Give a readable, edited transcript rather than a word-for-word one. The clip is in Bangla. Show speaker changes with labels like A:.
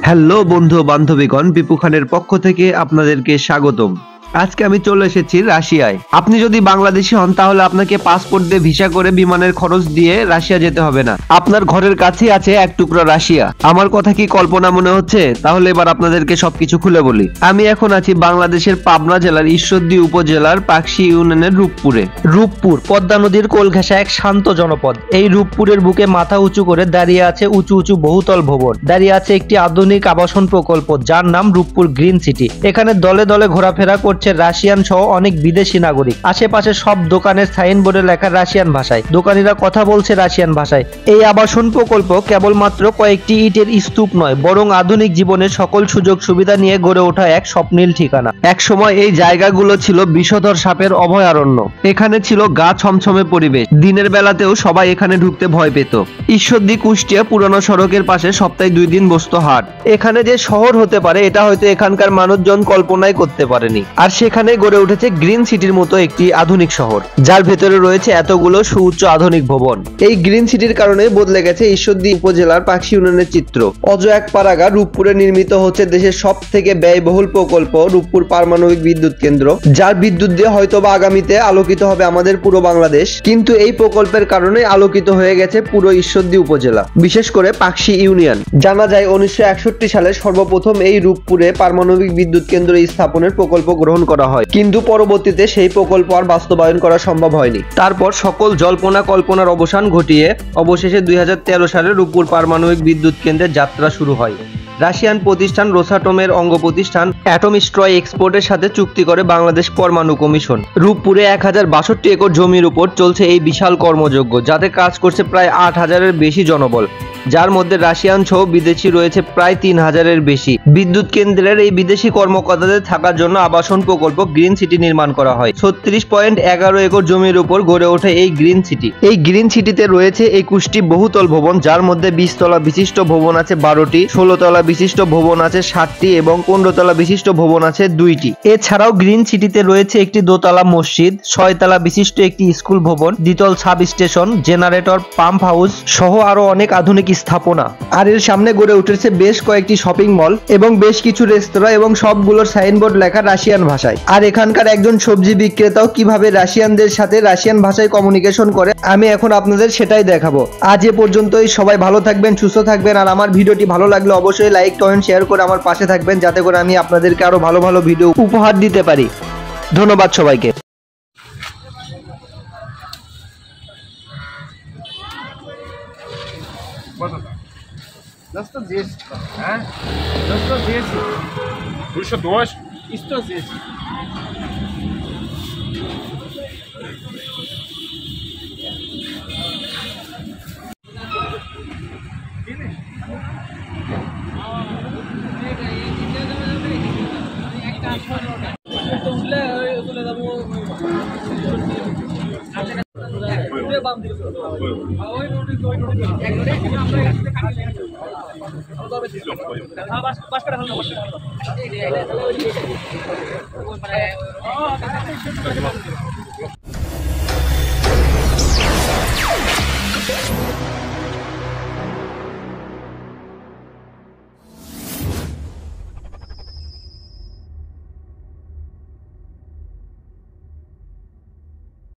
A: হ্যালো বন্ধু বান্ধবীগণ, বিপু খানের পক্ষ থেকে আপনাদেরকে স্বাগতম। আজকে আমি চলে এসেছি রাশিয়ায়। আপনি যদি বাংলাদেশি হন তাহলে আপনাকে পাসপোর্ট দিয়ে ভিসা করে বিমানের খরচ দিয়ে রাশিয়া যেতে হবে না। আপনার ঘরের কাছেই আছে এক টুকরো রাশিয়া। আমার কথা কি কল্পনা মনে হচ্ছে? তাহলে এবার আপনাদেরকে সবকিছু খুলে বলি। আমি এখন আছি বাংলাদেশের পাবনা জেলার ঈশ্বরদী উপজেলার পাকশী ইউনিয়নের রূপপুরে। রূপপুর পদ্মা নদীর কোল ঘেঁষা এক শান্ত জনপদ। এই রূপপুরের বুকে মাথা উঁচু করে দাঁড়িয়ে আছে উঁচু উঁচু বহুতল ভবন। দাঁড়িয়ে আছে একটি আধুনিক আবাসন প্রকল্প, যার নাম রূপপুর গ্রিন সিটি। এখানে দলে দলে ঘোরাফেরা করছে রাশিয়ান সহ অনেক বিদেশি নাগরিক। আশেপাশে সব দোকানের সাইনবোর্ডে লেখা রাশিয়ান ভাষায়। দোকানিরা কথা বলছে রাশিয়ান ভাষায়। এই আবাসন প্রকল্প কেবলমাত্র কয়েকটি ইটের স্তূপ নয়, বরং আধুনিক জীবনের সকল সুযোগ সুবিধা নিয়ে গড়ে ওঠা এক স্বপ্নীল ঠিকানা। এক সময় এই জায়গাগুলো ছিল বিষধর সাপের অভয়ারণ্য। এখানে ছিল গা ছমছমে পরিবেশ। দিনের বেলাতেও সবাই এখানে ঢুকতে ভয় পেত। ঈশ্বরদী কুষ্টিয়া পুরানো সড়কের পাশে সপ্তাহে 2 দিন বসতো হাট। এখানে যে শহর হতে পারে এটা হয়তো এখানকার মানুষজন কল্পনাই করতে পারেনি। আর সেখানে গড়ে উঠেছে গ্রিন সিটির মতো একটি আধুনিক শহর, যার ভেতরে রয়েছে এতগুলো সুউচ্চ আধুনিক ভবন। এই গ্রিন সিটির কারণে বদলে গেছে ঈশ্বরদী উপজেলার পাকশী ইউনিয়নের চিত্র। অজ এক পারাগা রূপপুরে নির্মিত হচ্ছে দেশের সব থেকে ব্যয়বহুল প্রকল্প রূপপুর পারমাণবিক বিদ্যুৎ কেন্দ্র, যার বিদ্যুৎ দিয়ে হয়তোবা আগামীতে আলোকিত হবে আমাদের পুরো বাংলাদেশ। কিন্তু এই প্রকল্পের কারণে আলোকিত হয়ে গেছে পুরো ঈশ্বরদী উপজেলা, বিশেষ করে পাকশী ইউনিয়ন। জানা যায় 1961 সালে সর্বপ্রথম এই রূপপুরে পারমাণবিক বিদ্যুৎ কেন্দ্র স্থাপনের প্রকল্প গ্রহণ করা হয়, কিন্তু পরবর্তীতে সেই প্রকল্প আর বাস্তবায়ন করা সম্ভব হয়নি। তারপর সকল জল্পনা কল্পনার অবসান ঘটিয়ে অবশেষে 2013 সালে রূপপুর পারমাণবিক বিদ্যুৎ কেন্দ্রের যাত্রা শুরু হয়। রাশিয়ান প্রতিষ্ঠান রোসাটমের অঙ্গ প্রতিষ্ঠান অ্যাটম স্ট্রয় এক্সপোর্টের সাথে চুক্তি করে বাংলাদেশ পরমাণু কমিশন। রূপপুরে 1062 একর জমির উপর চলছে এই বিশাল কর্মযজ্ঞ, যাতে কাজ করছে প্রায় 8000-এর বেশি জনবল, যার মধ্যে রাশিয়ান সহ বিদেশি রয়েছে প্রায় 3000-এর বেশি। বিদ্যুৎ কেন্দ্রের এই বিদেশি কর্মকর্তাদের থাকার জন্য আবাসন প্রকল্প গ্রিন সিটি নির্মাণ করা হয়। 36.11 একর জমির উপর গড়ে ওঠে এই গ্রিন সিটি। এই গ্রিন সিটিতে রয়েছে 21টি বহুতল ভবন, যার মধ্যে 20 তলা বিশিষ্ট ভবন আছে 12টি, 16 তলা বিশিষ্ট ভবন আছে 7টি এবং 15 তলা বিশিষ্ট ভবন আছে 2টি। এছাড়াও গ্রিন সিটিতে রয়েছে একটি দোতলা মসজিদ, 6 তলা বিশিষ্ট একটি স্কুল ভবন, দ্বিতল sub station, generator, pump house সহ আরো অনেক আধুনিক স্থাপনা। আর এর সামনে গড়ে উঠেছে বেশ কয়েকটি শপিং মল এবং বেশ কিছু রেস্তোরাঁ, এবং সবগুলোর সাইনবোর্ড লেখা রাশিয়ান ভাষায়। আর এখানকার একজন সবজি বিক্রেতাও কিভাবে রাশিয়ানদের সাথে রাশিয়ান ভাষায় কমিউনিকেশন করে আমি এখন আপনাদের সেটাই দেখাবো। আজ এ পর্যন্তই। সবাই ভালো থাকবেন, সুস্থ থাকবেন। আর আমার ভিডিওটি ভালো লাগলে অবশ্যই লাইক, কমেন্ট, শেয়ার করে আমার পাশে থাকবেন, যাতে করে আমি আপনাদেরকে আরো ভালো ভালো ভিডিও উপহার দিতে পারি। ধন্যবাদ সবাইকে।
B: Что здесь? А? Да что здесь? Выше дождь. И что здесь?